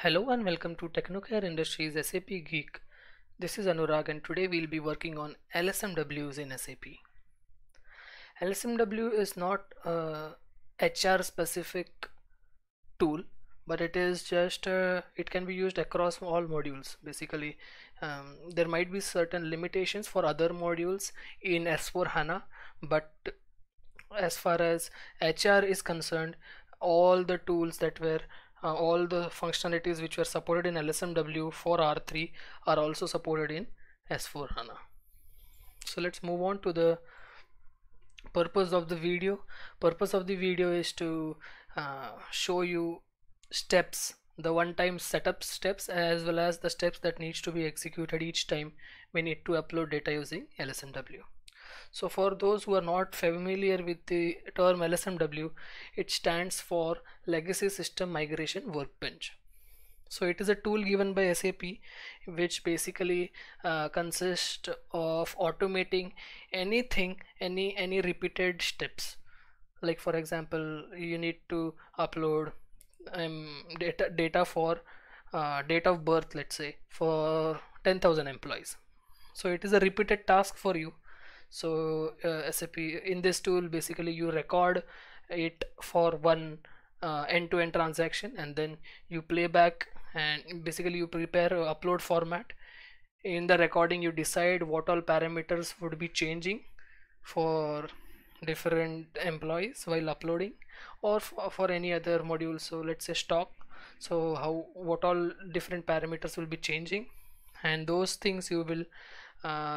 Hello and welcome to Technocare Industries SAP Geek. This is Anurag and today we'll be working on LSMWs in SAP. LSMW is not a HR specific tool, but it is just it can be used across all modules. Basically, there might be certain limitations for other modules in S4 HANA, but as far as HR is concerned, all the tools that were all the functionalities which were supported in LSMW for R3 are also supported in S4 HANA. So let's move on to the purpose of the video. Purpose of the video is to show you steps, the one-time setup steps, as well as the steps that needs to be executed each time we need to upload data using LSMW. So for those who are not familiar with the term LSMW, it stands for Legacy System Migration Workbench. So it is a tool given by SAP which basically consists of automating anything, any repeated steps. Like for example, you need to upload data for date of birth, let's say for 10,000 employees. So it is a repeated task for you. So SAP in this tool basically you record it for one end-to-end transaction, and then you play back and basically you prepare a upload format. In the recording you decide what all parameters would be changing for different employees while uploading, or for any other module. So let's say stock, so how what all different parameters will be changing, and those things you will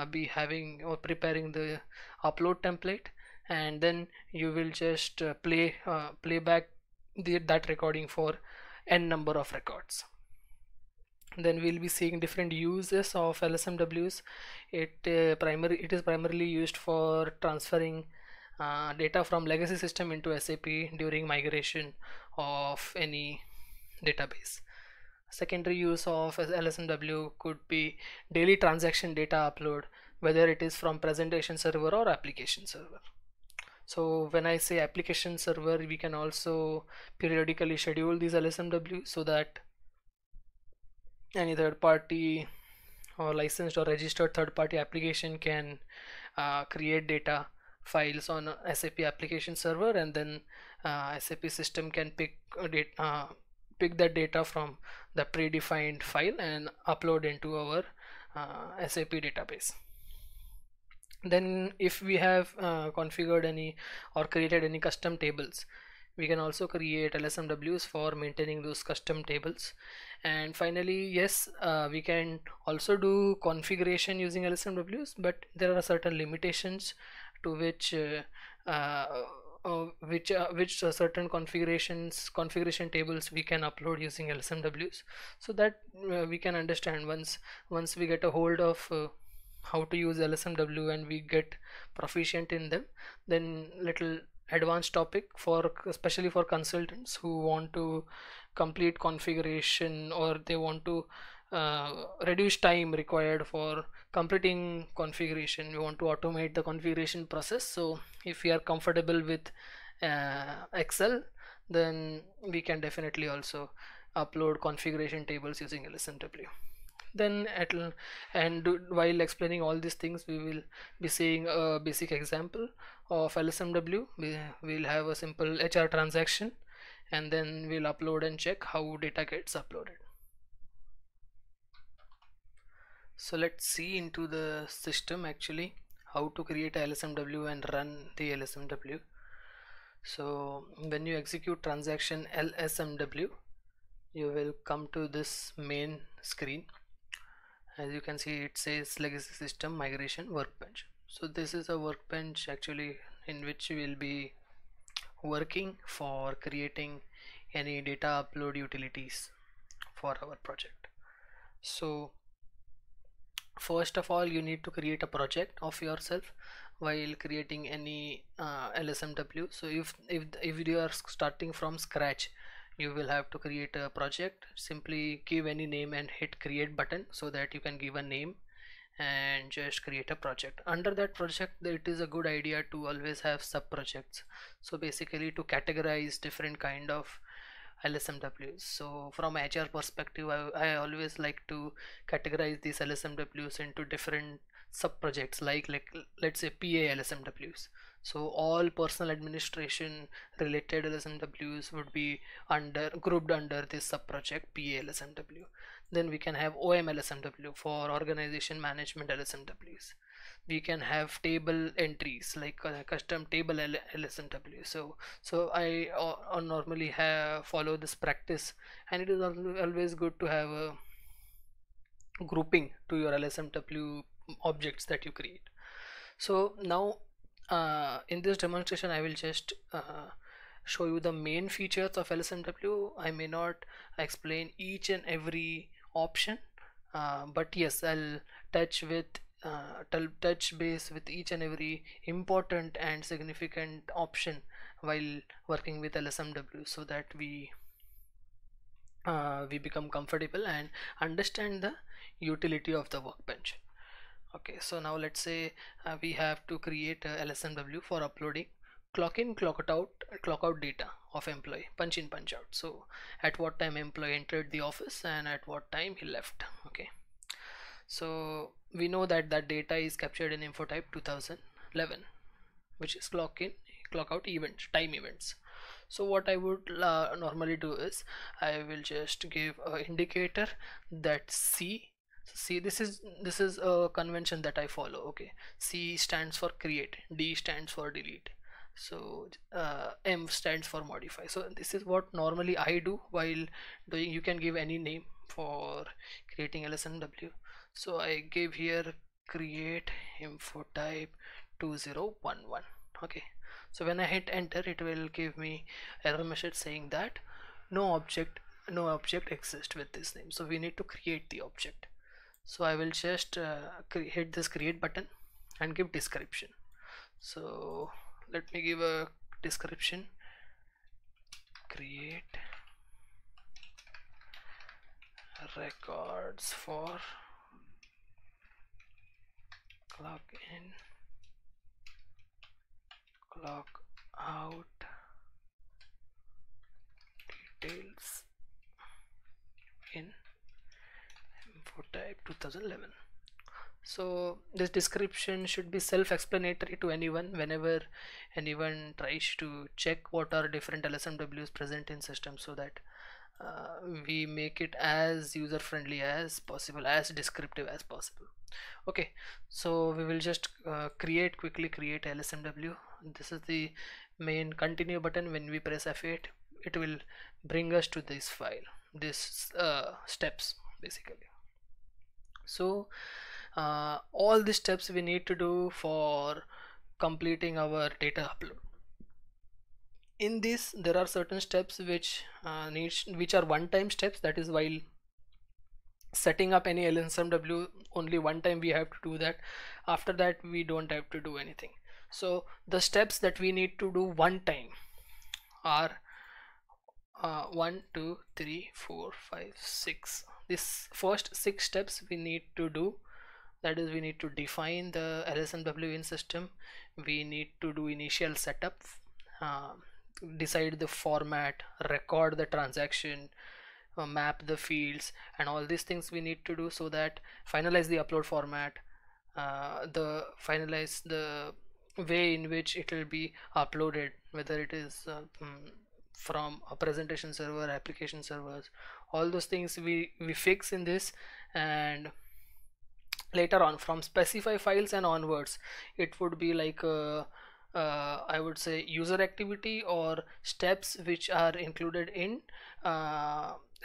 be having or preparing the upload template, and then you will just play back that recording for n number of records. Then we'll be seeing different uses of LSMWs. It is primarily used for transferring data from legacy system into SAP during migration of any database. Secondary use of LSMW could be daily transaction data upload, whether it is from presentation server or application server. So when I say application server, we can also periodically schedule these LSMW so that any third party or licensed or registered third party application can create data files on a SAP application server, and then SAP system can pick that data from the predefined file and upload into our SAP database. Then if we have configured any or created any custom tables, we can also create LSMWs for maintaining those custom tables. And finally, yes, we can also do configuration using LSMWs, but there are certain limitations to which certain configuration tables we can upload using LSMWs, so that we can understand once we get a hold of how to use LSMW and we get proficient in them, then little advanced topic for especially for consultants who want to complete configuration, or they want to reduce time required for completing configuration. We want to automate the configuration process. So if we are comfortable with Excel, then we can definitely also upload configuration tables using LSMW. Then while explaining all these things, we will be seeing a basic example of LSMW. We'll have a simple HR transaction, and then we'll upload and check how data gets uploaded. So let's see into the system actually how to create a LSMW and run the LSMW. So when you execute transaction LSMW, you will come to this main screen. As you can see, it says Legacy System Migration Workbench. So this is a workbench actually in which we will be working for creating any data upload utilities for our project. So first of all, you need to create a project of yourself while creating any LSMW. So if you are starting from scratch, you will have to create a project. Simply give any name and hit create button so that you can give a name and just create a project. Under that project, it is a good idea to always have sub projects. So basically to categorize different kind of LSMWs. So from HR perspective, I always like to categorize these LSMWs into different sub projects, like let's say PA LSMWs. So all personal administration related LSMWs would be grouped under this sub project PA LSMW. Then we can have OM LSMW for organization management LSMWs. We can have table entries like custom table LSMW. So I normally have follow this practice, and it is always good to have a grouping to your LSMW objects that you create. So now in this demonstration I will just show you the main features of LSMW. I may not explain each and every option, but yes, I'll touch base with each and every important and significant option while working with LSMW, so that we become comfortable and understand the utility of the workbench. Okay, so now let's say we have to create a LSMW for uploading clock in, clock out data of employee, punch in, punch out. So at what time employee entered the office and at what time he left. Okay, so we know that that data is captured in info type 2011, which is clock in, clock out events, time events. So what I would normally do is I will just give an indicator that C, this is a convention that I follow. Okay, C stands for create, D stands for delete, so M stands for modify. So this is what normally I do while doing. You can give any name for creating LSMW. So I give here create info type 2011. Okay, so when I hit enter, it will give me error message saying that no object exists with this name, so we need to create the object. So I will just hit this create button and give description. So let me give a description: create records for clock in, clock out details in info type 2011. So this description should be self-explanatory to anyone whenever anyone tries to check what are different LSMWs present in system, so that we make it as user-friendly as possible, as descriptive as possible. Okay, so we will just quickly create LSMW. This is the main continue button. When we press F8, it will bring us to this file, this steps basically. So all the steps we need to do for completing our data upload. In this there are certain steps which are one-time steps. That is, while setting up any LSMW, only one time we have to do that. After that we don't have to do anything. So the steps that we need to do one time are 1 2 3 4 5 6. This first 6 steps we need to do. That is, we need to define the LSMW in system, we need to do initial setup, decide the format, record the transaction, map the fields, and all these things we need to do, so that finalize the upload format, finalize the way in which it will be uploaded, whether it is from a presentation server, application servers. All those things we fix in this, and later on from specify files and onwards it would be like I would say user activity or steps which are included in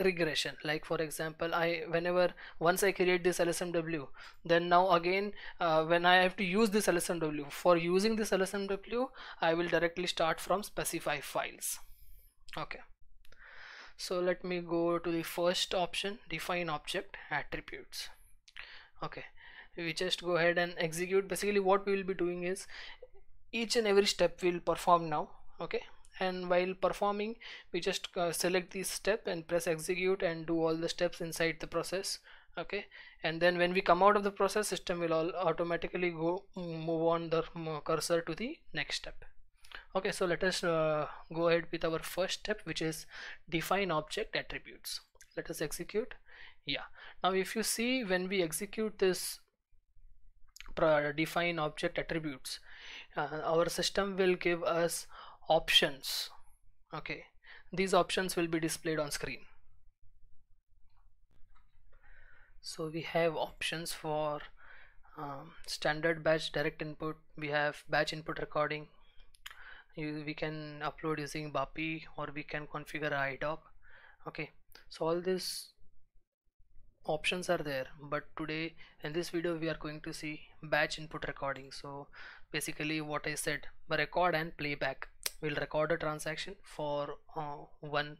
regression. Like for example, once I create this LSMW, then now again when I have to use this LSMW, for using this LSMW I will directly start from specify files. Okay, so let me go to the first option, define object attributes. Okay, we just go ahead and execute. Basically what we will be doing is each and every step we'll perform now. Okay, and while performing we just select this step and press execute and do all the steps inside the process. Okay, and then when we come out of the process, system will automatically move on the cursor to the next step. Okay, so let us go ahead with our first step, which is define object attributes. Let us execute. Yeah, now if you see, when we execute this define object attributes, our system will give us options. Okay, these options will be displayed on screen. So we have options for standard batch direct input, we have batch input recording, we can upload using BAPI, or we can configure IDOC. Okay, so all these options are there, but today in this video we are going to see batch input recording. So basically what I said, record and playback. We'll record a transaction for one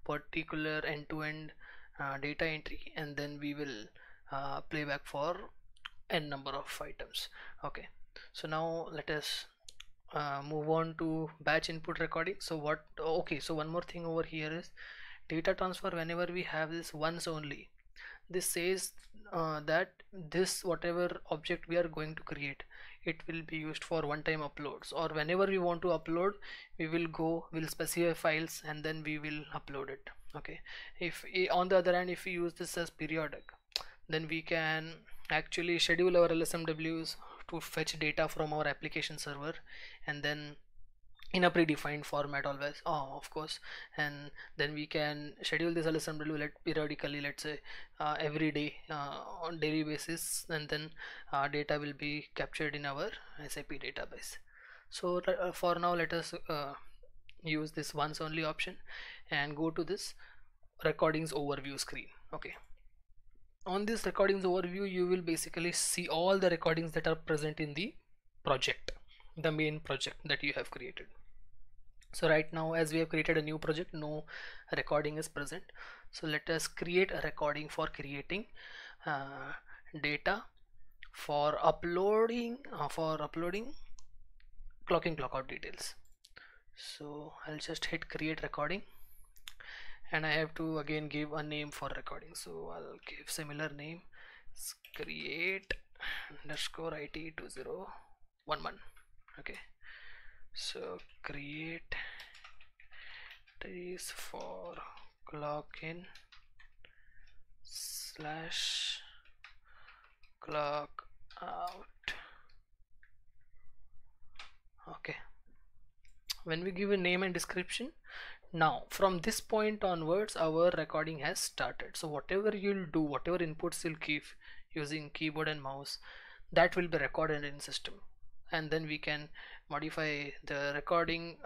particular end-to-end data entry, and then we will playback for n number of items. Okay, so now let us move on to batch input recording. So what, okay, so one more thing over here is data transfer. Whenever we have this once only, this says that this whatever object we are going to create, it will be used for one-time uploads, or whenever we want to upload, we'll specify files and then we will upload it. Okay, if on the other hand, if we use this as periodic, then we can actually schedule our LSMWs to fetch data from our application server, and then in a predefined format always, of course, and then we can schedule this LSMW periodically, let's say every day, on daily basis, and then data will be captured in our SAP database. So for now, let us use this once only option and go to this recordings overview screen. Okay, on this recordings overview, you will basically see all the recordings that are present in the project, the main project that you have created. So right now, as we have created a new project, no recording is present. So let us create a recording for creating data for uploading clock in clock out details. So I'll just hit create recording, and I have to again give a name for recording. So I'll give similar name, create underscore IT 2011. Okay, so create this for clock in slash clock out. Okay, when we give a name and description, now from this point onwards our recording has started. So whatever you'll do, whatever inputs you'll give using keyboard and mouse, that will be recorded in system, and then we can modify the recording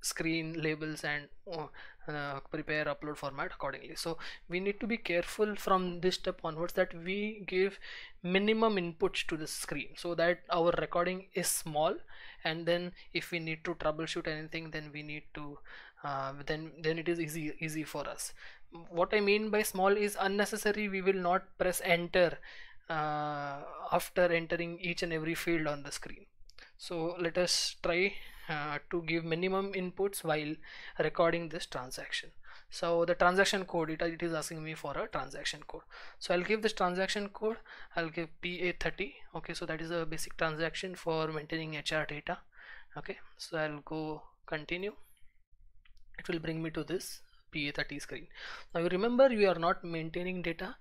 screen labels and prepare upload format accordingly. So we need to be careful from this step onwards that we give minimum inputs to the screen so that our recording is small, and then if we need to troubleshoot anything, then we need to then it is easy for us. What I mean by small is unnecessary. We will not press enter after entering each and every field on the screen. So let us try to give minimum inputs while recording this transaction. So the transaction code, it is asking me for a transaction code. So I'll give this transaction code, I'll give PA30. Okay, so that is a basic transaction for maintaining HR data. Okay, so I'll go continue. It will bring me to this PA30 screen. Now you remember, we are not maintaining data,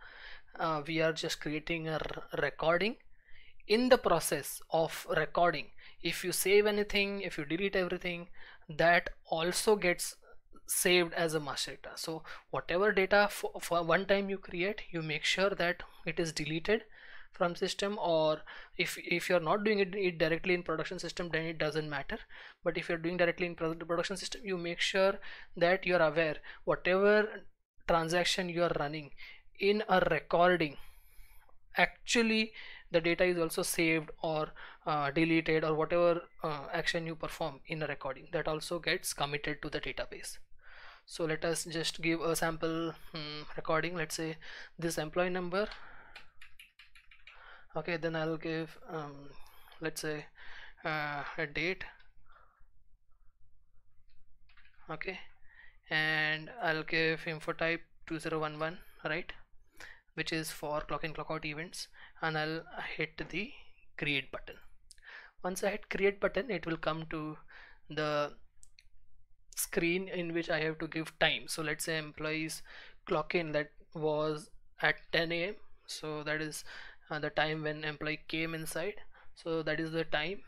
we are just creating a recording. In the process of recording, if you save anything, if you delete everything, that also gets saved as a master data. So whatever data for one time you create, you make sure that it is deleted from system, or if you're not doing it directly in production system, then it doesn't matter. But if you're doing directly in production system, you make sure that you're aware whatever transaction you are running in a recording, actually the data is also saved or deleted, or whatever action you perform in a recording, that also gets committed to the database. So let us just give a sample recording. Let's say this employee number. Okay, then I'll give let's say a date. Okay, and I'll give info type 2011, right, which is for clock in clock out events, and I'll hit the create button. Once I hit create button, it will come to the screen in which I have to give time. So let's say employees clock in, that was at 10 a.m. So that is the time when employee came inside. So that is the time,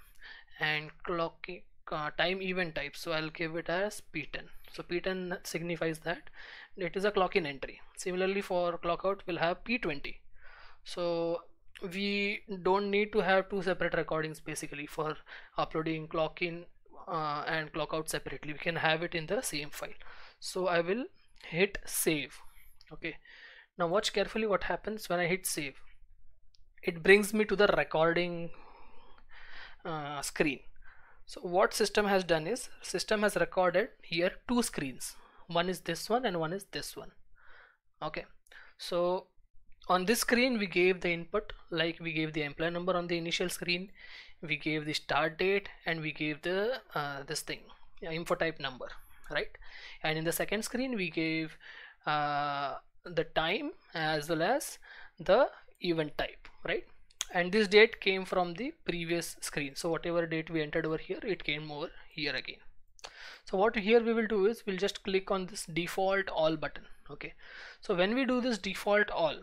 and clock time event type. So I'll give it as P10. So P10 signifies that it is a clock in entry. Similarly for clock out, we'll have P20. So we don't need to have two separate recordings basically for uploading clock in and clock out separately. We can have it in the same file. So I will hit save. Okay, now watch carefully what happens when I hit save. It brings me to the recording screen. So what system has done is, system has recorded here two screens. One is this one and one is this one. Okay, so on this screen we gave the input, like we gave the employee number on the initial screen, we gave the start date, and we gave the this thing, info type number, right? And in the second screen we gave the time as well as the event type, right? And this date came from the previous screen, so whatever date we entered over here, it came over here again. So what here we will do is, we'll just click on this default all button. Okay, so when we do this default all,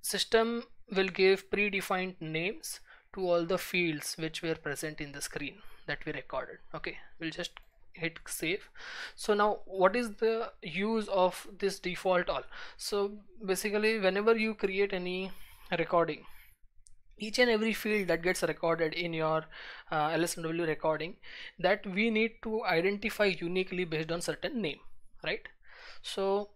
system will give predefined names to all the fields which were present in the screen that we recorded. Okay, we'll just hit save. So now what is the use of this default all? So basically, whenever you create any recording, each and every field that gets recorded in your LSMW recording, that we need to identify uniquely based on certain name, right? So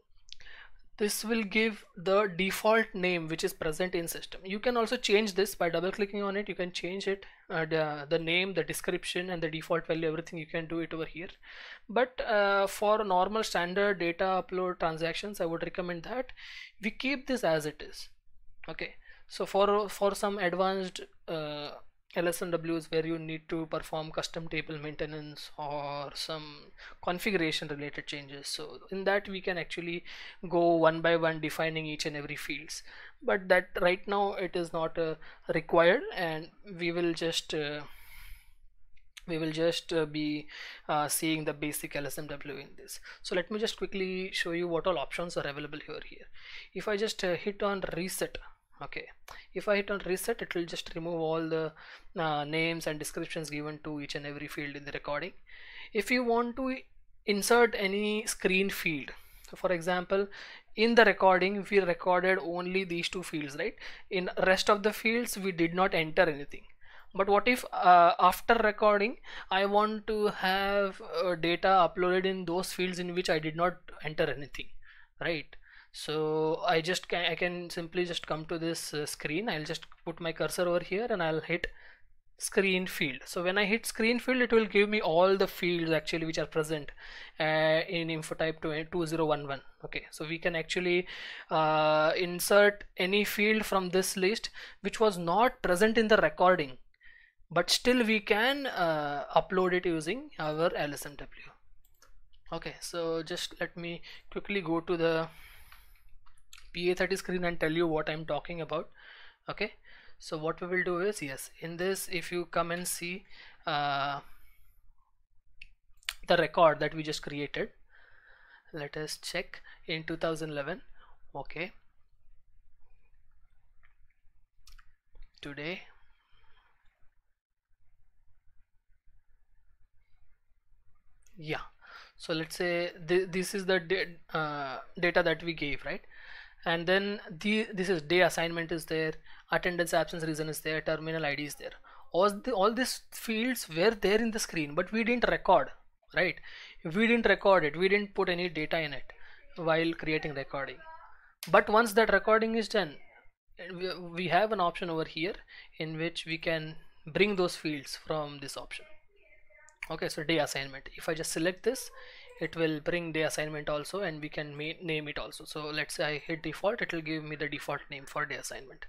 this will give the default name which is present in system. You can also change this by double clicking on it. You can change it, the name, the description, and the default value, everything you can do it over here. But for normal standard data upload transactions, I would recommend that we keep this as it is. Okay, so for some advanced LSMWs where you need to perform custom table maintenance or some configuration related changes, so in that we can actually go one by one defining each and every fields, but that right now it is not required, and we will just be seeing the basic LSMW in this. So let me just quickly show you what all options are available here. If I just hit on reset, okay, if I hit on reset, it will just remove all the names and descriptions given to each and every field in the recording. If you want to insert any screen field, so for example, in the recording we recorded only these two fields, right? In rest of the fields we did not enter anything. But what if after recording I want to have data uploaded in those fields in which I did not enter anything, right? So I can simply just come to this screen. I'll just put my cursor over here and I'll hit screen field. So when I hit screen field, it will give me all the fields actually which are present in info type 2011. Okay, so we can actually insert any field from this list which was not present in the recording, but still we can upload it using our LSMW. Okay, so just let me quickly go to the PA30 screen and tell you what I'm talking about. Okay, so what we will do is, yes, in this, if you come and see the record that we just created, let us check in 2011. Okay, today, yeah, so let's say this is the data that we gave, right? And then this is day assignment is there, attendance absence reason is there, terminal ID is there. All these fields were there in the screen, but we didn't record, right? We didn't record it, we didn't put any data in it while creating recording. But once that recording is done, we have an option over here in which we can bring those fields from this option. Okay, so day assignment, if I just select this, it will bring day assignment also, and we can name it also. So let's say I hit default, it will give me the default name for day assignment.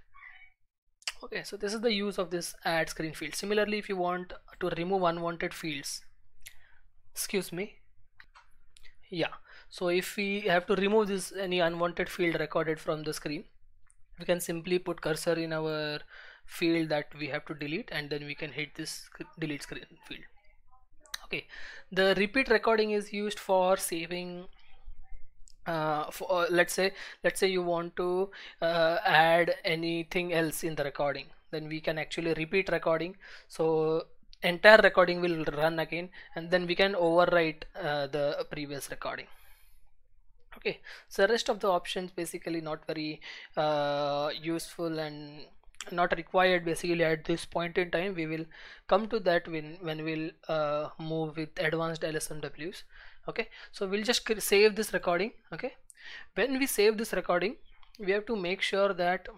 Okay, so this is the use of this add screen field. Similarly, if you want to remove unwanted fields, excuse me, yeah, so if we have to remove this any unwanted field recorded from the screen, we can simply put cursor in our field that we have to delete, and then we can hit this delete screen field. Okay, the repeat recording is used for saving let's say you want to add anything else in the recording, then we can actually repeat recording, so entire recording will run again, and then we can overwrite the previous recording. Okay, so the rest of the options basically not very useful and not required basically at this point in time. We will come to that when we'll move with advanced LSMWs. Okay, so we'll just save this recording. Okay, when we save this recording, we have to make sure that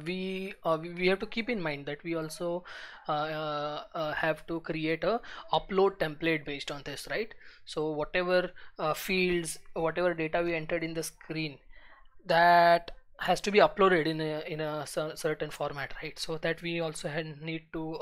we have to keep in mind that we also have to create a upload template based on this, right? So whatever fields, whatever data we entered in the screen, that has to be uploaded in a certain format, right? So that we also need to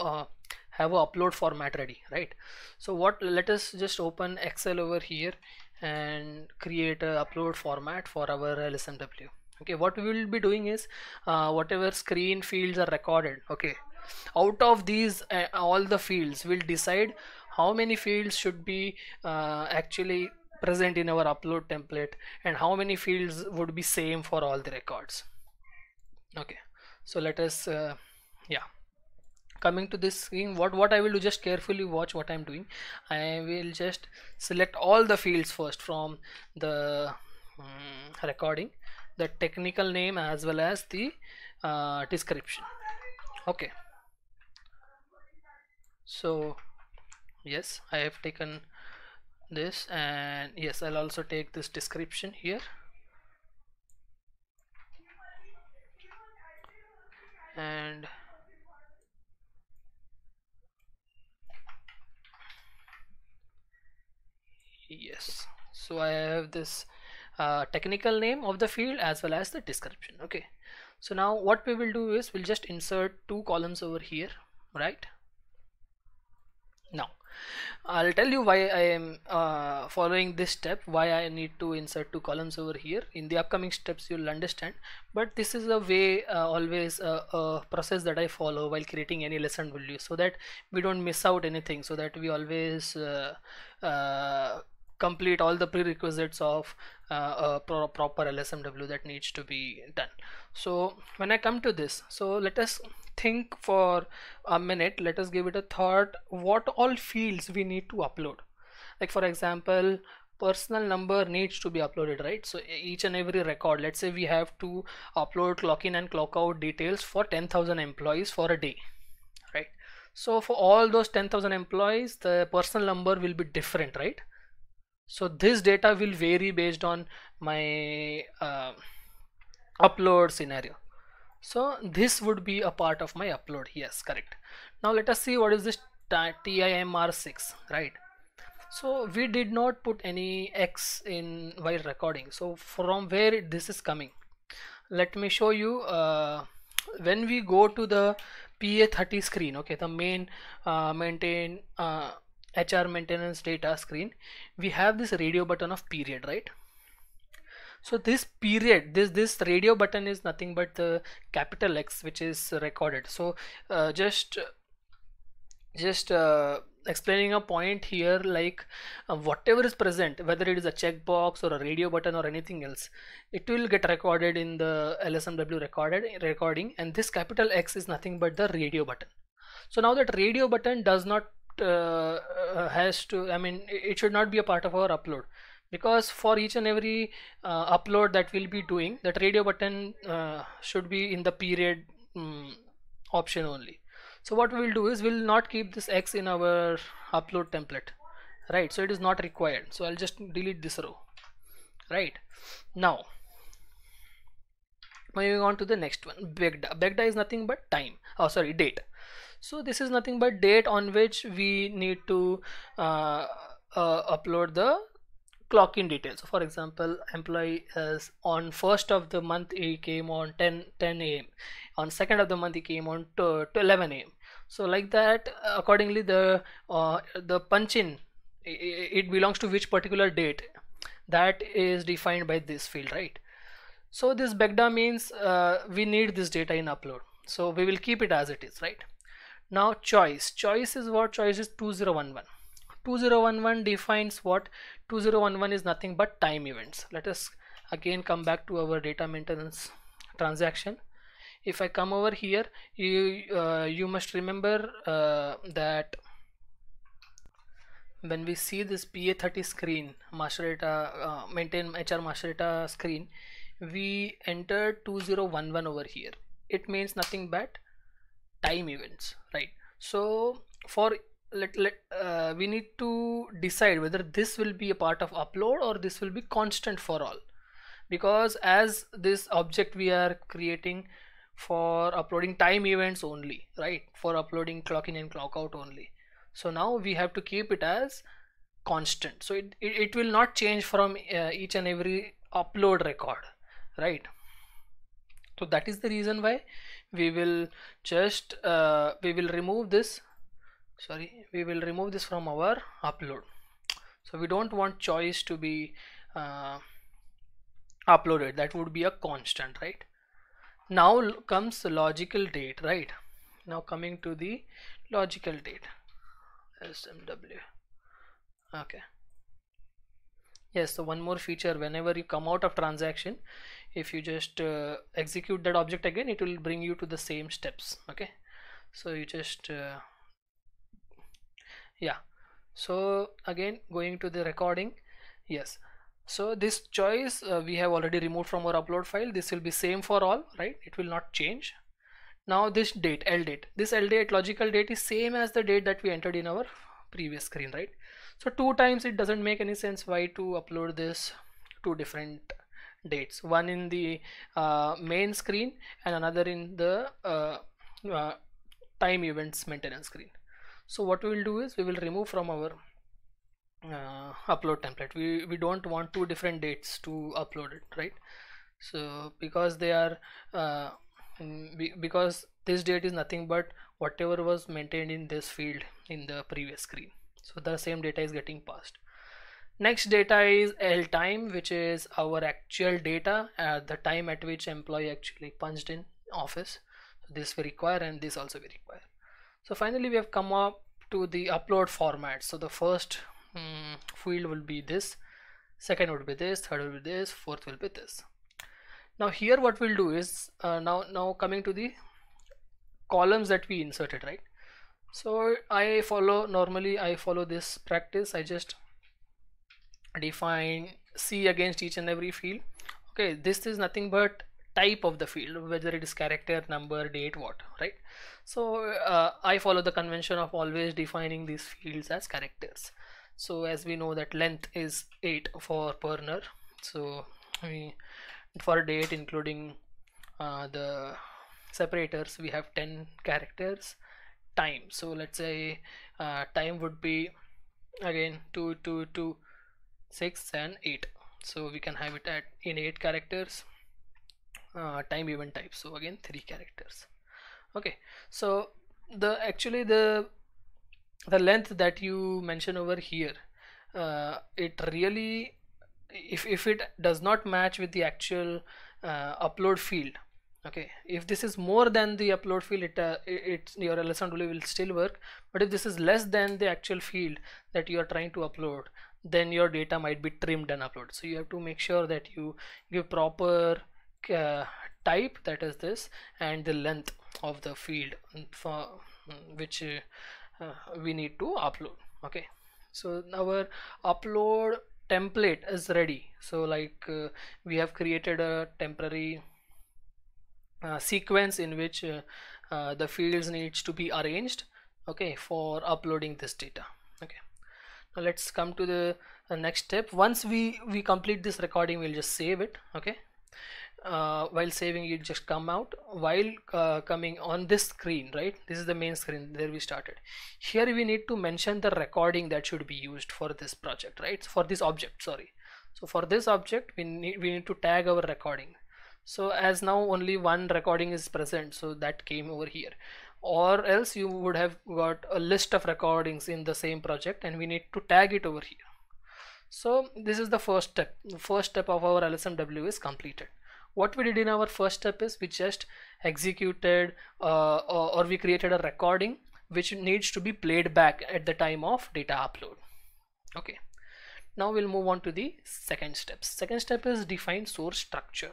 have a upload format ready, right? So let us just open Excel over here and create a upload format for our LSMW. Okay, what we will be doing is whatever screen fields are recorded, okay, out of these all the fields will decide how many fields should be actually present in our upload template, and how many fields would be same for all the records. Okay, so let us yeah, coming to this screen, what I will do, just carefully watch what I'm doing. I will just select all the fields first from the recording, the technical name as well as the description. Okay, so yes, I have taken this, and yes, I'll also take this description here, and yes, so I have this technical name of the field as well as the description. Okay, so now what we will do is we'll just insert two columns over here, right? Now I'll tell you why I am following this step, why I need to insert two columns over here. In the upcoming steps you'll understand, but this is a way always a process that I follow while creating any lesson value, so that we don't miss out anything, so that we always complete all the prerequisites of proper LSMW that needs to be done. So when I come to this, so let us think for a minute, let us give it a thought, what all fields we need to upload. Like for example, personal number needs to be uploaded, right? So each and every record, let's say we have to upload clock in and clock out details for 10,000 employees for a day, right? So for all those 10,000 employees, the personal number will be different, right? So this data will vary based on my upload scenario. So this would be a part of my upload. Yes, correct. Now let us see what is this TIMR6, right? So we did not put any X in while recording. So from where this is coming, let me show you. When we go to the PA30 screen, okay, the main maintain HR maintenance data screen, we have this radio button of period, right? So this period, this radio button is nothing but the capital X which is recorded. So just explaining a point here, like whatever is present, whether it is a checkbox or a radio button or anything else, it will get recorded in the LSMW recording, and this capital X is nothing but the radio button. So now that radio button does not has to, I mean, it should not be a part of our upload, because for each and every upload that we'll be doing, that radio button should be in the period option only. So what we will do is we'll not keep this X in our upload template, right? So it is not required. So I'll just delete this row, right? Now moving on to the next one, BEGDA. BEGDA is nothing but time, oh sorry, date. So this is nothing but date on which we need to upload the clock in details. So for example, employee is on 1st of the month, he came on 10 a.m. on 2nd of the month he came on to 11 a.m. So like that, accordingly the punch in, it belongs to which particular date, that is defined by this field, right? So this BEGDA means we need this data in upload. So we will keep it as it is, right? Now choice is what? Choice is 2011. 2011 defines what? 2011 is nothing but time events. Let us again come back to our data maintenance transaction. If I come over here, you must remember that when we see this PA30 screen, master data maintain HR master data screen, we entered 2011 over here. It means nothing but time events, right? So for we need to decide whether this will be a part of upload or this will be constant for all, because as this object we are creating for uploading time events only, right? For uploading clock in and clock out only. So now we have to keep it as constant, so it will not change from each and every upload record, right? So that is the reason why we will just we will remove this, we will remove this from our upload. So we don't want choice to be uploaded, that would be a constant, right? Now comes the logical date, right? Now coming to the logical date, SMW. Okay, yes, so one more feature, whenever you come out of transaction, if you just execute that object again, it will bring you to the same steps. Okay, so you just yeah, so again going to the recording. Yes, so this choice we have already removed from our upload file. This will be same for all, right? It will not change. Now this date, L date, this L date logical date is same as the date that we entered in our previous screen, right? So two times it doesn't make any sense. Why to upload this two different dates, one in the main screen and another in the time events maintenance screen. So what we will do is we will remove from our upload template. We don't want two different dates to upload it, right? So because they are because this date is nothing but whatever was maintained in this field in the previous screen, so the same data is getting passed. Next data is L time, which is our actual data at the time at which employee actually punched in office. So this we require and this also we require. So finally we have come up to the upload format. So the first field will be this, second would be this, third will be this, fourth will be this. Now here what we'll do is now coming to the columns that we inserted, right? So normally I follow this practice. I just define C against each and every field. Okay, this is nothing but type of the field, whether it is character, number, date, what, right? So I follow the convention of always defining these fields as characters. So as we know that length is 8 for Perner, so for date including the separators we have 10 characters. Time, so let's say time would be again 2, 2, 2, 6 and 8, so we can have it at in 8 characters. Time event type, so again 3 characters. Okay, so actually the length that you mention over here, it really, if it does not match with the actual upload field, okay, if this is more than the upload field, your LSMW will still work, but if this is less than the actual field that you are trying to upload, then your data might be trimmed and uploaded. So you have to make sure that you give proper type, that is this, and the length of the field for which we need to upload. Okay, so our upload template is ready. So like we have created a temporary sequence in which the fields needs to be arranged, okay, for uploading this data. Okay, now let's come to the next step. Once we complete this recording, we'll just save it. Okay, while saving, you just come out, while coming on this screen, right? This is the main screen, there we started. Here we need to mention the recording that should be used for this project, right? For this object, sorry. So for this object we need to tag our recording. So as now only one recording is present, so that came over here, or else you would have got a list of recordings in the same project and we need to tag it over here. So this is the first step. The first step of our LSMW is completed. What we did in our first step is we just executed or we created a recording which needs to be played back at the time of data upload. Okay, now we'll move on to the second step. Second step is define source structure.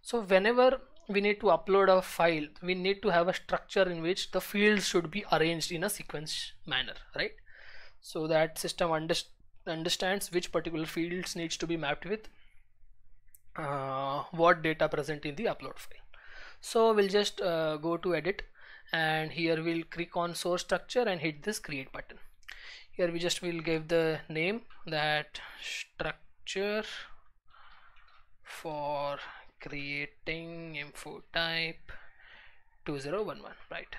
So whenever we need to upload a file, we need to have a structure in which the fields should be arranged in a sequence manner, right? So that system understands which particular fields needs to be mapped with what data present in the upload file. So we'll just go to edit, and here we'll click on source structure and hit this create button. Here we just will give the name that structure for creating info type 2011, right?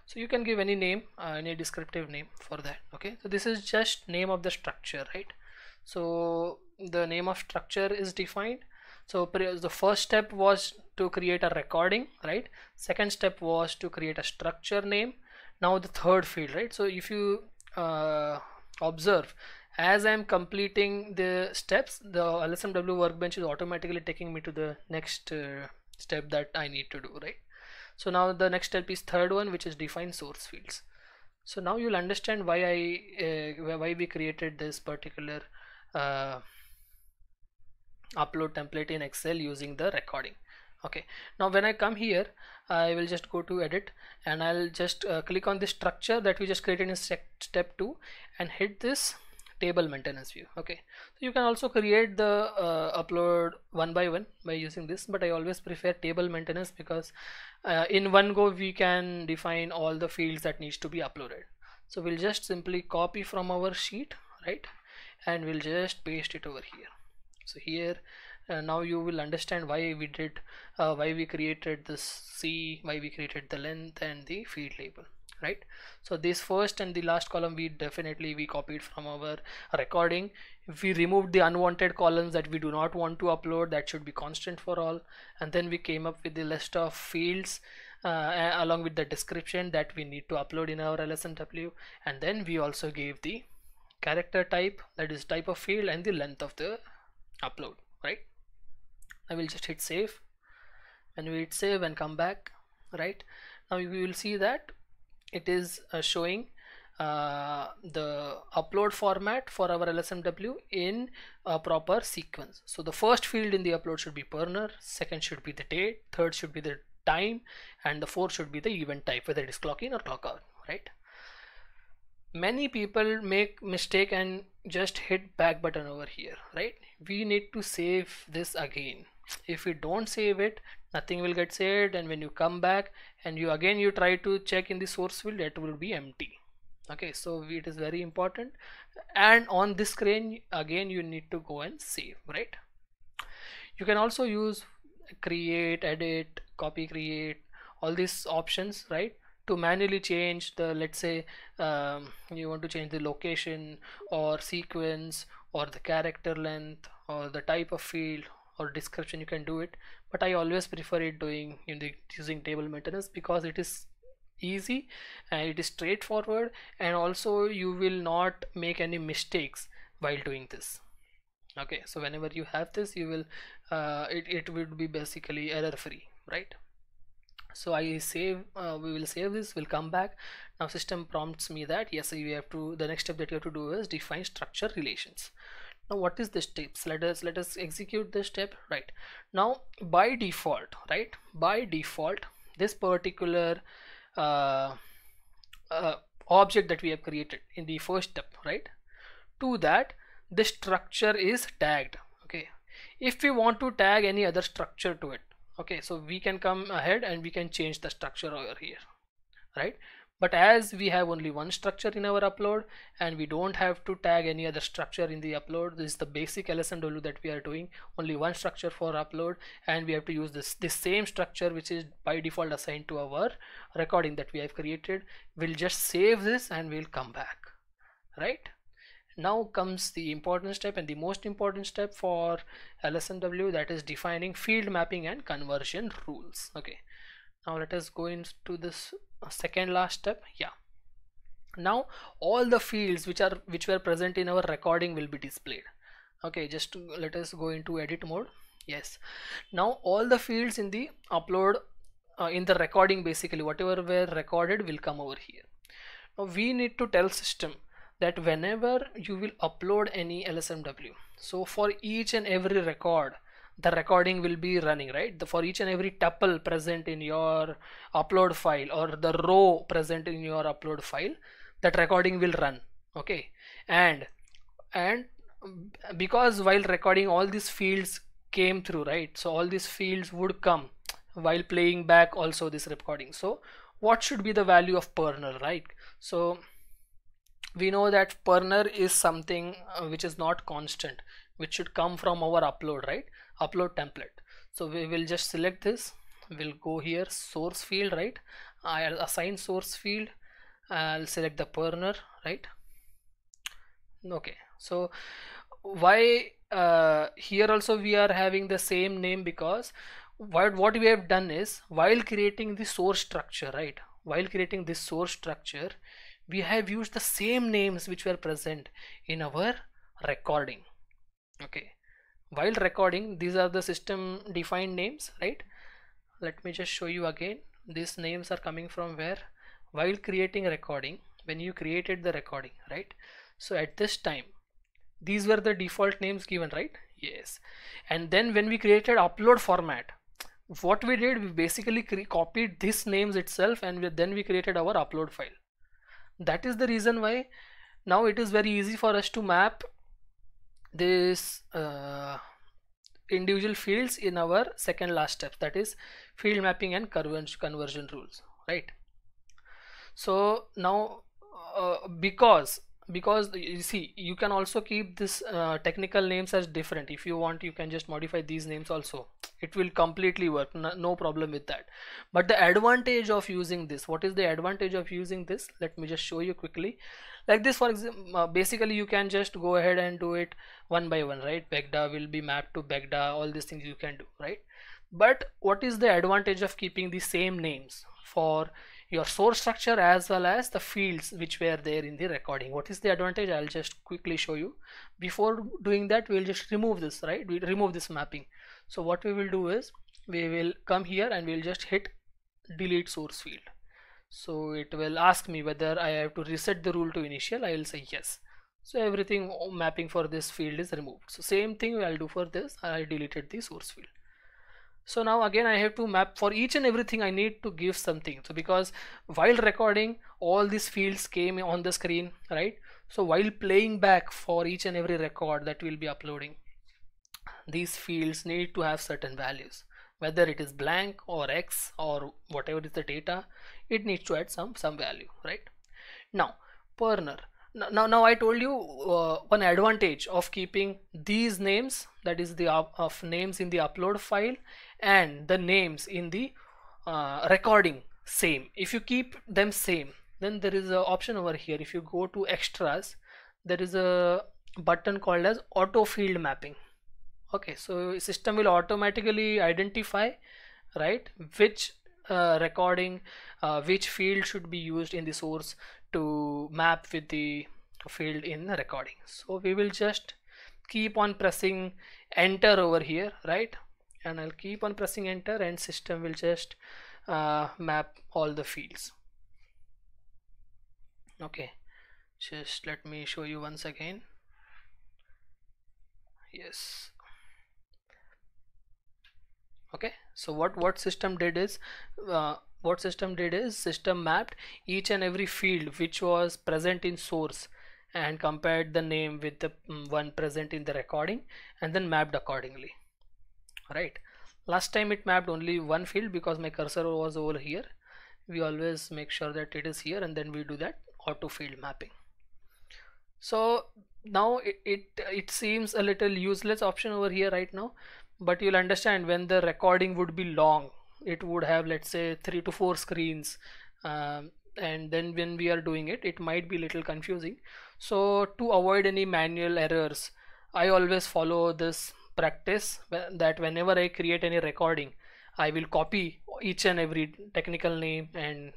So you can give any name, any descriptive name for that. Okay, so this is just name of the structure, right? So the name of structure is defined. So the first step was to create a recording, right? Second step was to create a structure name. Now the third field, right? So if you observe, as I'm completing the steps, the LSMW workbench is automatically taking me to the next step that I need to do, right? So now the next step is third one, which is define source fields. So now you'll understand why why we created this particular upload template in Excel using the recording. Okay, now when I come here, I will just go to edit, and I'll just click on this structure that we just created in step 2 and hit this table maintenance view. Okay, so you can also create the upload one by one by using this, but I always prefer table maintenance because in one go we can define all the fields that needs to be uploaded. So we'll just simply copy from our sheet, right, and we'll just paste it over here. So here now you will understand why we did why we created this C, why we created the length and the field label, right? So this first and the last column we copied from our recording. If we removed the unwanted columns that we do not want to upload, that should be constant for all, and then we came up with the list of fields along with the description that we need to upload in our LSMW, and then we also gave the character type, that is type of field, and the length of the upload, right? I will just hit save. When we hit save and come back, right, now we will see that it is showing the upload format for our LSMW in a proper sequence. So the first field in the upload should be Pernod, second should be the date, third should be the time, and the fourth should be the event type, whether it is clock in or clock out, right? Many people make mistake and just hit back button over here, right? We need to save this again. If we don't save it, nothing will get saved, and when you come back and you try to check in the source field, it will be empty. Okay, so it is very important, and on this screen again you need to go and save, right? You can also use create, edit, copy, create, all these options, right, to manually change the, let's say you want to change the location or sequence or the character length or the type of field or description. You can do it, but I always prefer it doing using table maintenance because it is easy and it is straightforward, and also you will not make any mistakes while doing this. Okay, so whenever you have this, you will it would be basically error free, right? So I save, we will save this, we'll come back. Now system prompts me that yes, you have to, the next step that you have to do is define structure relations. Now what is this steps? Let us execute this step. Right now, by default, this particular object that we have created in the first step, right, to that the structure is tagged. Okay, if we want to tag any other structure to it, okay, so we can come ahead and we can change the structure over here, right? But as we have only one structure in our upload and we don't have to tag any other structure in the upload, this is the basic LSMW that we are doing, only one structure for upload, and we have to use this same structure which is by default assigned to our recording that we have created. We'll just save this and we'll come back. Right now comes the important step and the most important step for LSMW, that is defining field mapping and conversion rules. Okay, now let us go into this second last step. Yeah, Now all the fields which were present in our recording will be displayed. Okay, just let us go into edit mode. Yes, now all the fields in the upload in the recording, basically whatever were recorded will come over here. Now we need to tell system that whenever you will upload any LSMW, so for each and every record the recording will be running, right? For each and every tuple present in your upload file or the row present in your upload file, that recording will run. Okay, and and because while recording all these fields came through, right? So all these fields would come while playing back also this recording. So what should be the value of pernel, right? So we know that pernel is something which is not constant, which should come from our upload, right? Upload template. So we will just select this, we'll go here, source field, right? I'll assign source field, I'll select the pernel, right? Okay, so why here also we are having the same name, because what we have done is, while creating the source structure, right, while creating this source structure, we have used the same names which were present in our recording. Okay, while recording, these are the system defined names, right? Let me just show you again. These names are coming from where? While creating a recording, when you created the recording, right? So at this time these were the default names given, right? Yes. And then when we created upload format, what we did, we basically copied these names itself, and then we created our upload file. That is the reason why now it is very easy for us to map this individual fields in our second last step, that is field mapping and conversion rules, right? So now because you see, you can also keep this technical names as different. If you want, you can just modify these names also, it will completely work, no problem with that. But the advantage of using this, what is the advantage of using this? Let me just show you quickly. Like this, for example, basically you can just go ahead and do it one by one, right? Begda will be mapped to Begda, all these things you can do, right? But what is the advantage of keeping the same names for your source structure as well as the fields which were there in the recording? What is the advantage? I'll just quickly show you. Before doing that, we'll just remove this, right? We remove this mapping. So what we will do is, we will come here and we'll just hit delete source field. So it will ask me whether I have to reset the rule to initial. I will say yes. So everything mapping for this field is removed. So same thing I'll do for this. I deleted the source field. So now again I have to map for each and everything. I need to give something. So because while recording, all these fields came on the screen, right? So while playing back for each and every record that we'll be uploading, these fields need to have certain values, whether it is blank or X or whatever is the data, it needs to add some value, right? Now pernel. Now I told you one advantage of keeping these names, that is the of names in the upload file and the names in the recording same. If you keep them same, then there is an option over here. If you go to extras, there is a button called as auto field mapping. Okay, so system will automatically identify, right, which recording, which field should be used in the source to map with the field in the recording. So we will just keep on pressing enter over here, right? And I'll keep on pressing enter, and system will just map all the fields. Okay, just let me show you once again. Yes. Okay, so what system did is system mapped each and every field which was present in source and compared the name with the one present in the recording, and then mapped accordingly, right? Last time it mapped only one field because my cursor was over here. We always make sure that it is here, and then we do that auto field mapping. So now it seems a little useless option over here right now, but you'll understand when the recording would be long, it would have, let's say, 3 to 4 screens, and then when we are doing it, it might be a little confusing. So to avoid any manual errors, I always follow this practice that whenever I create any recording, I will copy each and every technical name and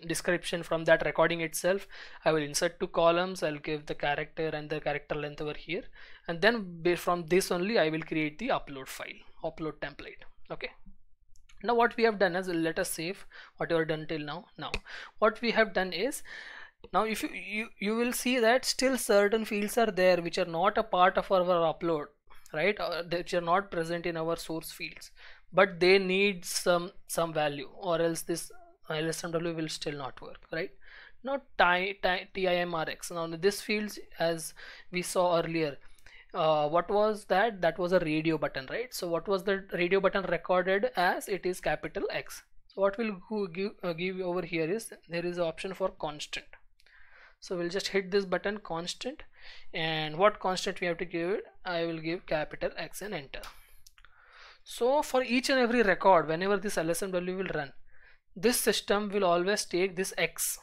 description from that recording itself. I will insert two columns, I'll give the character and the character length over here, and then from this only I will create the upload file, upload template. Okay, now what we have done is, let us save whatever done till now. Now what we have done is, now if you will see that still certain fields are there which are not a part of our upload, right, which are not present in our source fields, but they need some value, or else this LSMW will still not work, right? Now TIMRX, now this fields, as we saw earlier, what was that? That was a radio button, right? So what was the radio button recorded as? It is capital X. So what will give over here is, there is an option for constant. So we'll just hit this button, constant, and what constant we have to give it? I will give capital X and enter. So for each and every record, whenever this LSMW will run, this system will always take this X.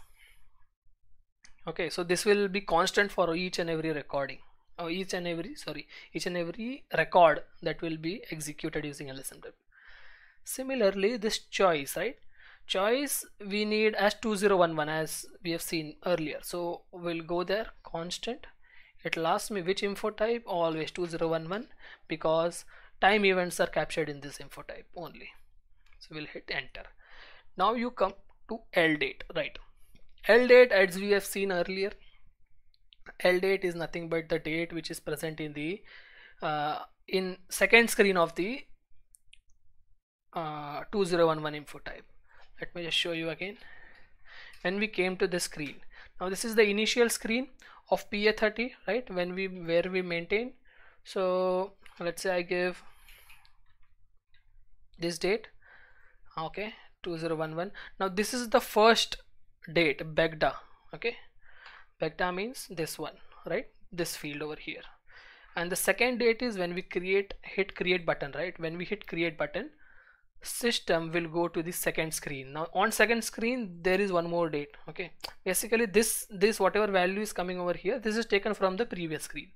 Okay, so this will be constant for each and every recording, or each and every record that will be executed using LSMW. Similarly, this choice, right? Choice we need as 2011, as we have seen earlier. So we'll go there, constant. It will ask me which info type, always 2011, because time events are captured in this info type only. So we'll hit enter. Now you come to LDate, right? LDate, as we have seen earlier, LDate is nothing but the date which is present in the in second screen of the 2011 info type. Let me just show you again. When we came to the screen, now this is the initial screen of PA30, right? Where we maintain. So let's say I give this date, okay, 2011. Now this is the first date, Begda. Okay, Begda means this one, right? This field over here. And the second date is when we hit create button, right? When we hit create button, system will go to the second screen. Now on second screen there is one more date. Okay, basically this whatever value is coming over here, this is taken from the previous screen.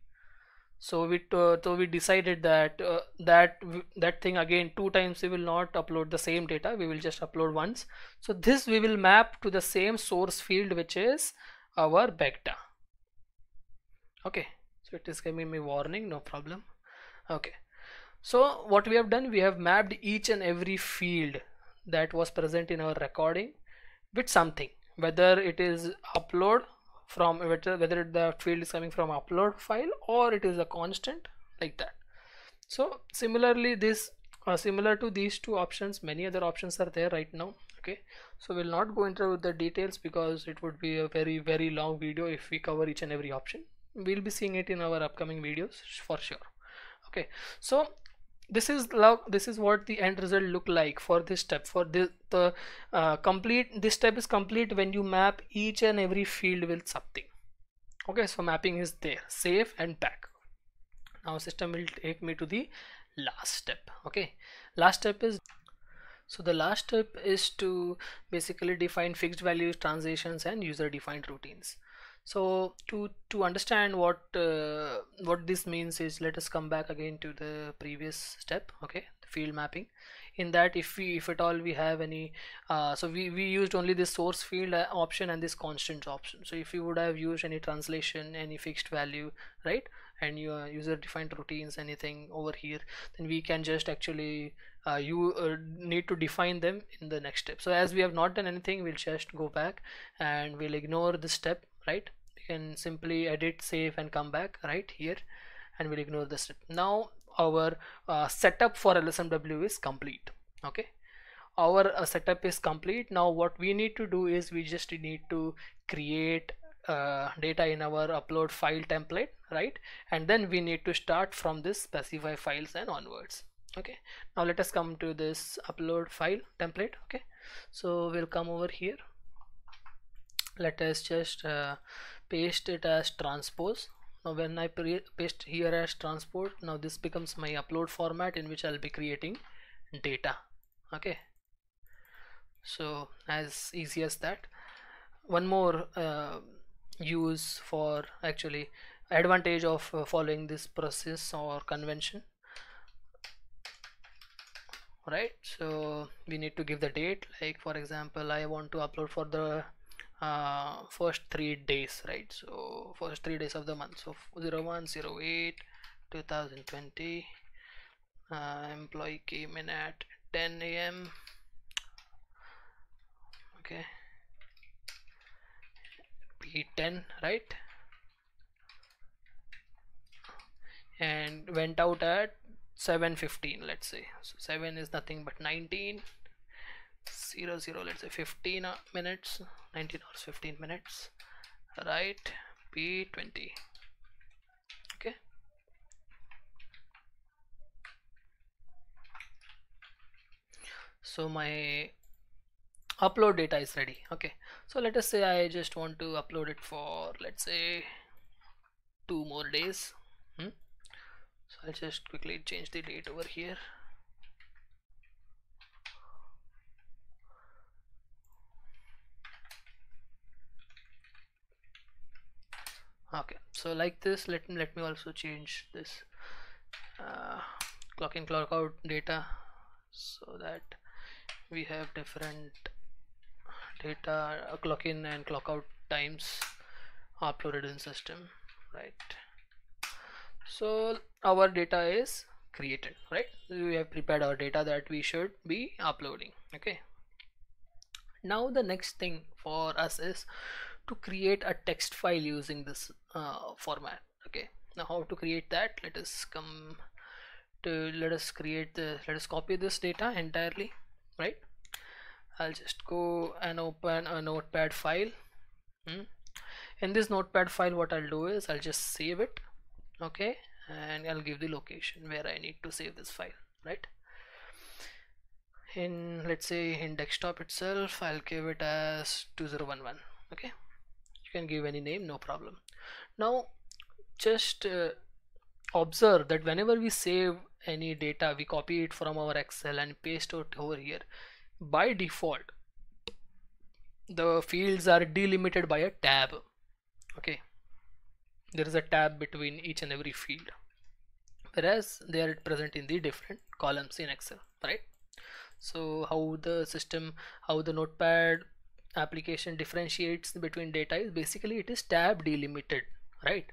So we decided that that thing again 2 times we will not upload the same data, we will just upload once. So this we will map to the same source field, which is our Begda. Okay, so it is giving me warning, no problem. Okay, so what we have done, we have mapped each and every field that was present in our recording with something, whether it is upload from, whether the field is coming from upload file or it is a constant, like that. So similarly, this similar to these two options, many other options are there right now. Okay, so we'll not go into the details because it would be a very long video if we cover each and every option. We'll be seeing it in our upcoming videos for sure. Okay, so this is what the end result look like for this step. For this this step is complete when you map each and every field with something. Okay, so mapping is there, save and back. Now system will take me to the last step. Okay, last step is, so the last step is to basically define fixed values, transitions and user defined routines. So to understand what this means is, let us come back again to the previous step. Okay, the field mapping. In that, if at all we have any so we used only this source field option and this constant option. So if you would have used any translation, any fixed value, right, and your user defined routines, anything over here, then we can just actually you need to define them in the next step. So as we have not done anything, we'll just go back and we'll ignore this step, right? We can simply edit, save and come back right here, and we'll ignore this step. Now our setup for LSMW is complete. Okay, our setup is complete. Now what we need to do is, we just need to create data in our upload file template, right? And then we need to start from this specify files and onwards. Okay, now let us come to this upload file template. Okay, so we'll come over here. Let us just paste it as transpose. Now when I paste here as transport, now this becomes my upload format in which I'll be creating data. Okay, so as easy as that. One more use for actually advantage of following this process or convention, right? So we need to give the date, like for example I want to upload for the first 3 days, right? So first 3 days of the month, so 01/08 2020. Employee came in at 10 a.m. okay, P10, right? And went out at 7:15, let's say. So 7 is nothing but 19 00, let's say 15 minutes, 19 hours 15 minutes, right? P20. Okay, so my upload data is ready. Okay, so let us say I just want to upload it for, let's say, 2 more days. So I'll just quickly change the date over here. Okay, so like this, let me also change this clock in clock out data, so that we have different data, clock in and clock out times uploaded in system, right? So our data is created, right? We have prepared our data that we should be uploading. Okay, now the next thing for us is to create a text file using this format. Okay, now how to create that? Let us copy this data entirely, right? I'll just go and open a notepad file. In this notepad file, what I'll do is I'll just save it, okay, and I'll give the location where I need to save this file, right? In, let's say, in desktop itself, I'll give it as 2011. Okay, you can give any name, no problem. Now just observe that whenever we save any data, we copy it from our Excel and paste it over here. By default, the fields are delimited by a tab. Okay, there is a tab between each and every field, whereas they are present in the different columns in Excel, right? So how the notepad application differentiates between data is basically it is tab delimited, right?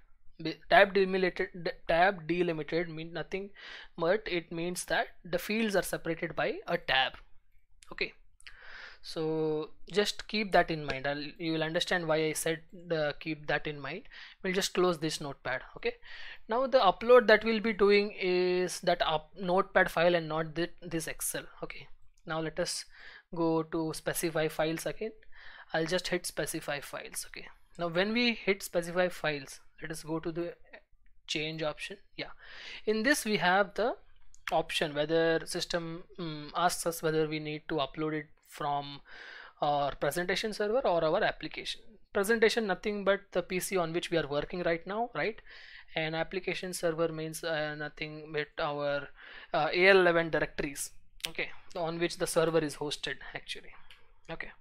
Tab delimited means nothing but it means that the fields are separated by a tab. Okay, so just keep that in mind. You will understand why I said keep that in mind. We'll just close this notepad. Okay, now the upload that we'll be doing is that notepad file and not this Excel. Okay, now let us go to specify files again. I'll just hit specify files. Okay, now when we hit specify files, let us go to the change option. Yeah, in this we have the option whether system asks us whether we need to upload it from our presentation server or our application. Presentation, nothing but the PC on which we are working right now, right? And application server means nothing but our AL11 directories, okay, on which the server is hosted actually. Okay,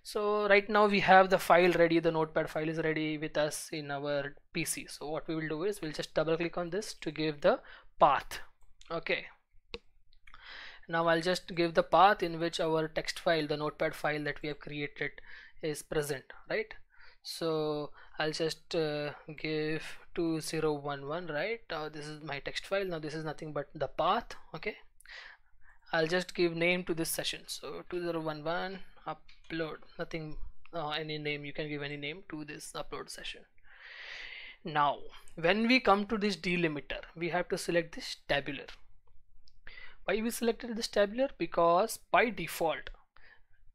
so right now we have the file ready, the notepad file is ready with us in our PC. So what we will do is we'll just double click on this to give the path. Okay, now I'll just give the path in which our text file, the notepad file that we have created, is present, right? So I'll just give 2011, right? This is my text file. Now this is nothing but the path. Okay, I'll just give name to this session, so 2011 upload, nothing, any name, you can give any name to this upload session. Now when we come to this delimiter, we have to select this tabular. Why we selected this tabular? Because by default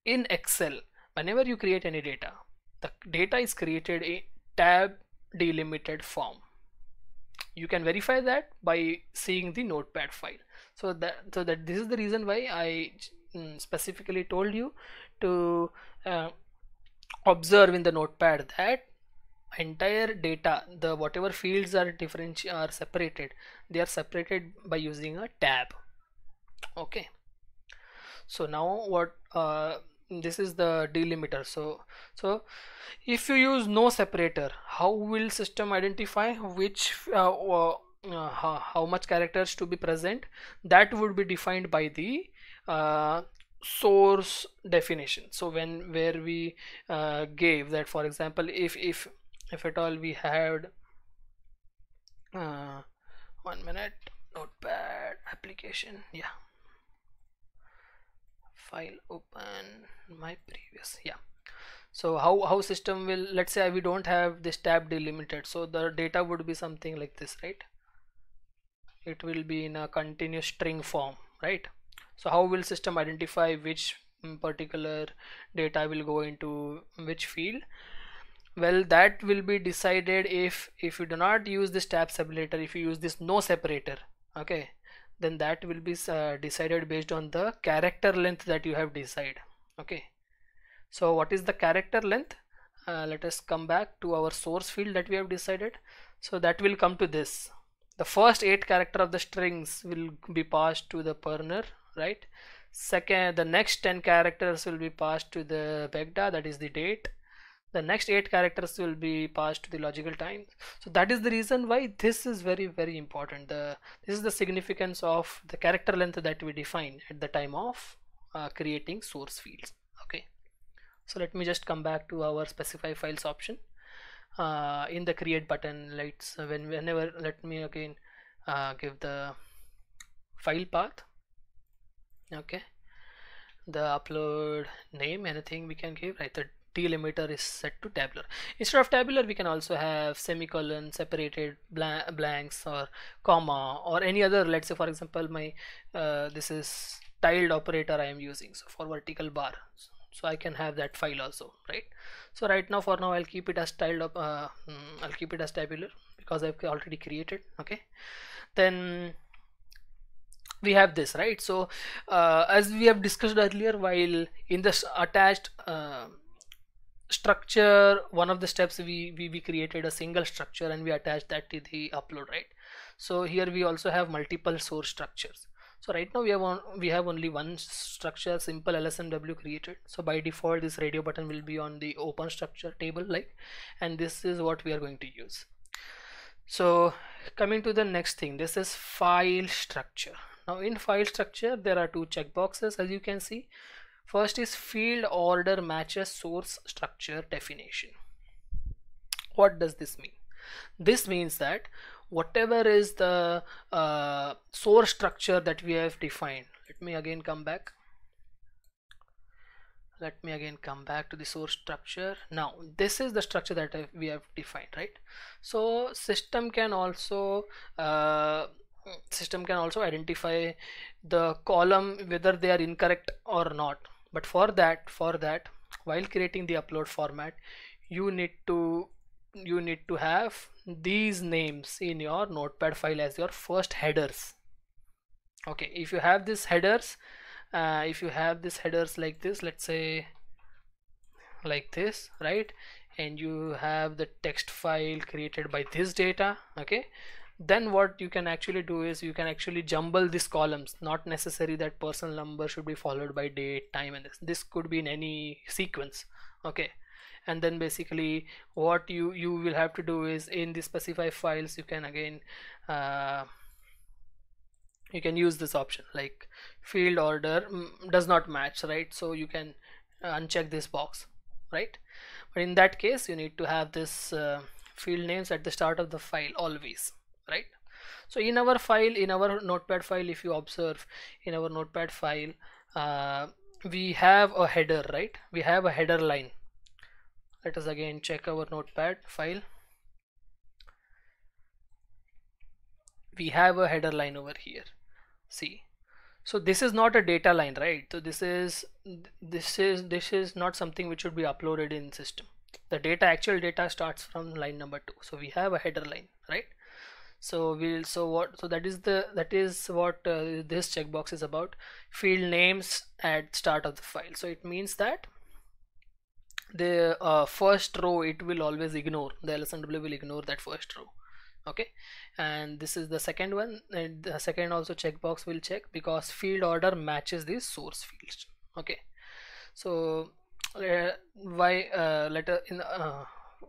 in Excel, whenever you create any data, the data is created in tab delimited form. You can verify that by seeing the notepad file. So that this is the reason why I specifically told you to observe in the notepad that entire data, the whatever fields are separated, they are separated by using a tab. Okay, so now what this is the delimiter. So if you use no separator, how will system identify which how much characters to be present? That would be defined by the source definition. So where we gave that, for example, if at all we had 1 minute, notepad application, yeah, file open, my previous, yeah. So how system will, let's say we don't have this tab delimited, so the data would be something like this, right? It will be in a continuous string form, right? So how will system identify which particular data will go into which field? Well, that will be decided if you do not use this tab separator, if you use this no separator, okay, then that will be decided based on the character length that you have decided. Okay, so what is the character length? Let us come back to our source field that we have decided. So that will come to this. The first 8 character of the strings will be passed to the pernor, right? Second, the next 10 characters will be passed to the vecda, that is the date. The next 8 characters will be passed to the logical time. So that is the reason why this is very important. This is the significance of the character length that we define at the time of creating source fields. Okay, so let me just come back to our specify files option. In the create button, let's whenever, let me again give the file path. Okay, the upload name, anything we can give, right? The delimiter is set to tabular. Instead of tabular, we can also have semicolon, separated blanks, or comma, or any other. Let's say for example my this is tiled operator I am using, so for vertical bar, so I can have that file also, right? So right now, for now, I'll keep it as tiled up, I'll keep it as tabular because I've already created. Okay, then we have this, right? So as we have discussed earlier, while in this attached structure, one of the steps we created a single structure and we attached that to the upload, right? So here we also have multiple source structures. So right now we have only one structure, simple LSMW created. So by default this radio button will be on the open structure table, like, and this is what we are going to use. So coming to the next thing, this is file structure. Now in file structure there are 2 checkboxes, as you can see. First is field order matches source structure definition. What does this mean? This means that whatever is the source structure that we have defined, let me again come back to the source structure. Now this is the structure that we have defined, right? So system can also identify the column whether they are incorrect or not. But for that, while creating the upload format, you need to have these names in your notepad file as your first headers. Okay, if you have these headers, like this, let's say like this, right, and you have the text file created by this data, okay, then what you can actually do is you can actually jumble these columns. Not necessary that personal number should be followed by date, time, and this could be in any sequence. Okay, and then basically what you will have to do is in the specify files you can again you can use this option like field order does not match, right? So you can uncheck this box, right? But in that case you need to have this field names at the start of the file always, right? So in our file, in our notepad file, if you observe in our notepad file, we have a header, right? We have a header line. Let us again check our notepad file. We have a header line over here. See, so this is not a data line, right? So this is not something which should be uploaded in system. The data, actual data, starts from line number 2. So we have a header line, right? So that is what this checkbox is about. Field names at start of the file. So it means that the first row it will always ignore, the LSMW will ignore that first row. Okay, and this is the second one, and the second also checkbox will check because field order matches the source fields. Okay, so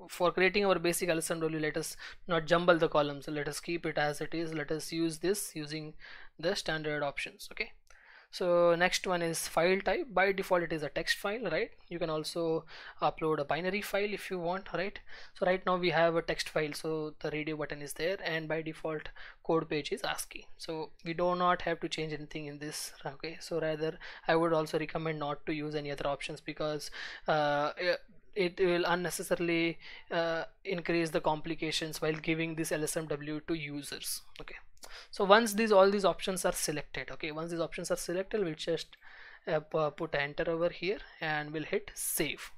for creating our basic LSMW, let us not jumble the columns, let us keep it as it is. Let us use this using the standard options. Okay, So next one is file type. By default it is a text file, right? You can also upload a binary file if you want, right? So right now we have a text file, so the radio button is there, and by default code page is ASCII, so we do not have to change anything in this. Okay, so rather I would also recommend not to use any other options, because it will unnecessarily increase the complications while giving this LSMW to users. Okay, so once all these options are selected, okay, once these options are selected, we'll just put enter over here and we'll hit save.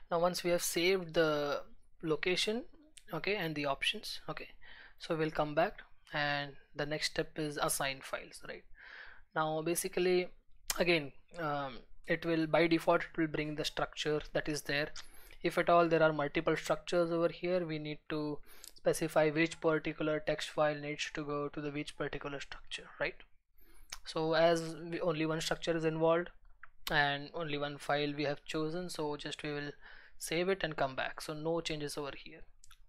Now once we have saved the location, okay, and the options, okay, so we'll come back, and the next step is assign files, right? Now basically again, it will by default it will bring the structure that is there. If at all there are multiple structures over here, we need to specify which particular text file needs to go to the which particular structure, right? So as only one structure is involved and only one file we have chosen, so just we will save it and come back, so no changes over here.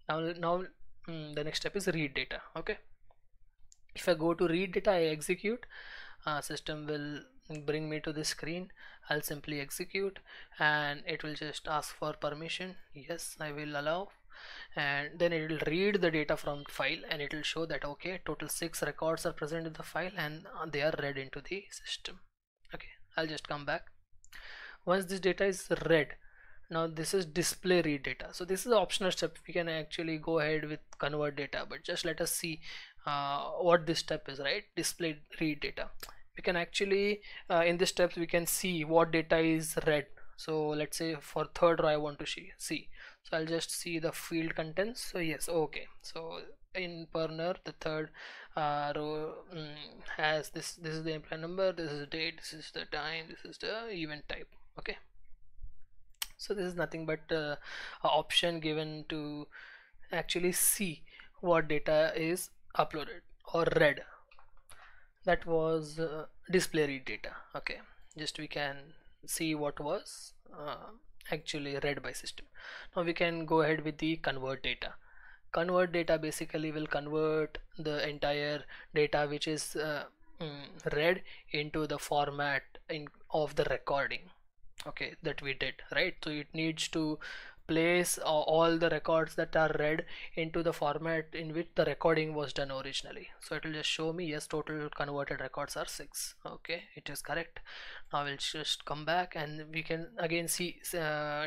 Now the next step is read data. Okay, if I go to read data, I execute, system will bring me to this screen. I'll simply execute and it will just ask for permission. Yes, I will allow, and then it will read the data from file and it will show that okay, total 6 records are present in the file and they are read into the system. Okay, I'll just come back. Once this data is read, now this is display read data, so this is an optional step. We can actually go ahead with convert data, but just let us see what this step is, right? Display read data. We can actually in this steps we can see what data is read. So let's say for third row I want to see, so I'll just see the field contents. So yes, okay, so in Pernod the third row has this is the employee number, this is the date, this is the time, this is the event type. Okay, so this is nothing but a option given to actually see what data is uploaded or read. That was display read data. Okay, just we can see what was actually read by system. Now we can go ahead with the convert data. Convert data basically will convert the entire data which is read into the format of the recording, okay, that we did, right? So it needs to place all the records that are read into the format in which the recording was done originally. So it will just show me yes, total converted records are 6. Okay, it is correct. Now we'll just come back and we can again see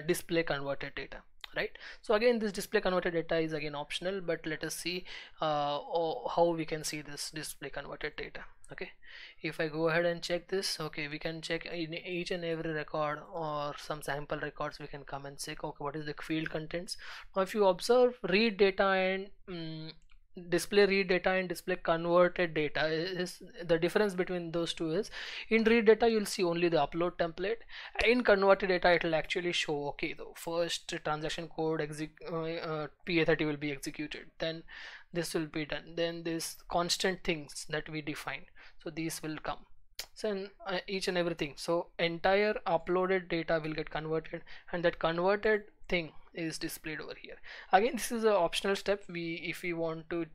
display converted data, right? So again this display converted data is again optional, but let us see how we can see this display converted data. Okay, if I go ahead and check this, okay, we can check in each and every record or some sample records. We can come and check okay, what is the field contents. Now if you observe read data and display read data and display converted data, is the difference between those two is in read data you'll see only the upload template. In converted data it will actually show okay, the first transaction code PA30 will be executed, then this will be done, then this constant things that we define, so these will come. So each and everything, so entire uploaded data will get converted and that converted thing is displayed over here. Again this is an optional step. If we want to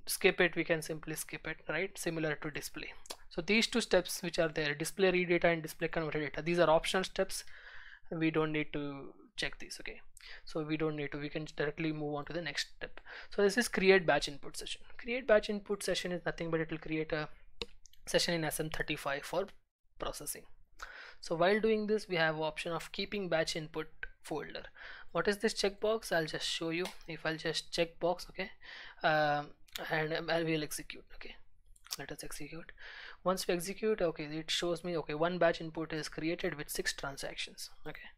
skip it, we can simply skip it, right? Similar to display. So these two steps which are there, display read data and display converted data, these are optional steps. We don't need to check these. Okay, so we don't need to, we can directly move on to the next step. So this is create batch input session. Create batch input session is nothing but it will create a session in SM35 for processing. So while doing this, we have option of keeping batch input folder. What is this checkbox? I'll just show you. If I'll just check box, okay, and I will execute. Okay, let us execute. Once we execute, okay, it shows me okay, one batch input is created with 6 transactions. Okay,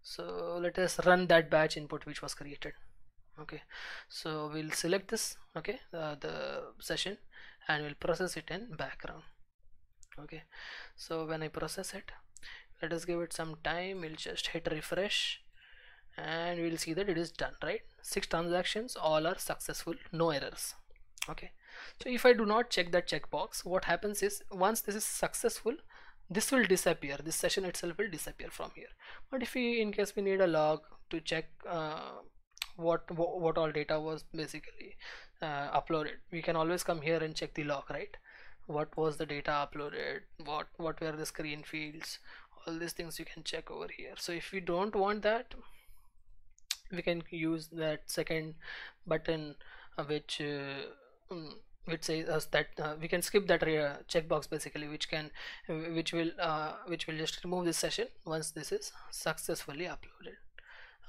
so let us run that batch input which was created. Okay, so we'll select this, okay, the session, and we'll process it in background. Okay, so when I process it, let us give it some time. We'll just hit refresh and we'll see that it is done, right? 6 transactions, all are successful, no errors. Okay, so if I do not check that checkbox, what happens is once this is successful, this will disappear, this session itself will disappear from here. But if we in case we need a log to check what all data was basically uploaded. We can always come here and check the log, right? What was the data uploaded, what were the screen fields, all these things you can check over here. So if we don't want that, we can use that second button, which um, which says us that we can skip that checkbox basically, which will just remove this session once this is successfully uploaded.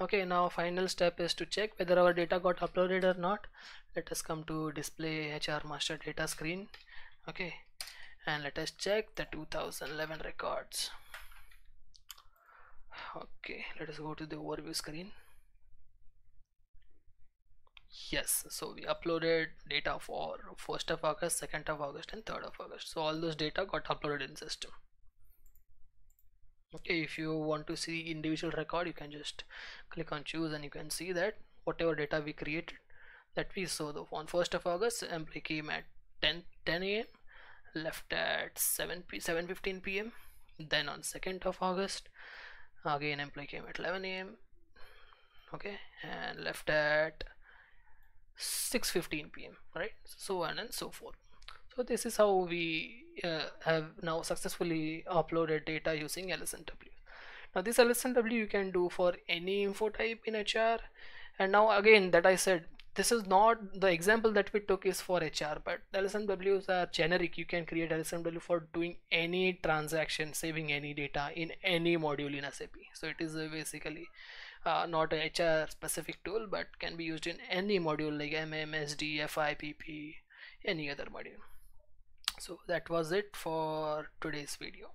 Okay, now final step is to check whether our data got uploaded or not. Let us come to display HR master data screen. Okay, and let us check the 2011 records. Okay, let us go to the overview screen. Yes, so we uploaded data for 1st of August, 2nd of August and 3rd of August. So all those data got uploaded in system. Okay, if you want to see individual record, you can just click on choose and you can see that whatever data we created, that we saw. The on 1st of August, employee came at 10 a.m, left at 7:15 p.m. Then on 2nd of August, again employee came at 11 a.m, okay, and left at 6:15 p.m, right, so on and so forth. So this is how we have now successfully uploaded data using LSMW. Now this LSMW you can do for any info type in HR. And now again, that I said, this is not the example that we took is for HR, but LSMWs are generic. You can create LSMW for doing any transaction, saving any data in any module in SAP. So it is basically not a HR specific tool, but can be used in any module like MM, SD, FI, PP, any other module. So that was it for today's video.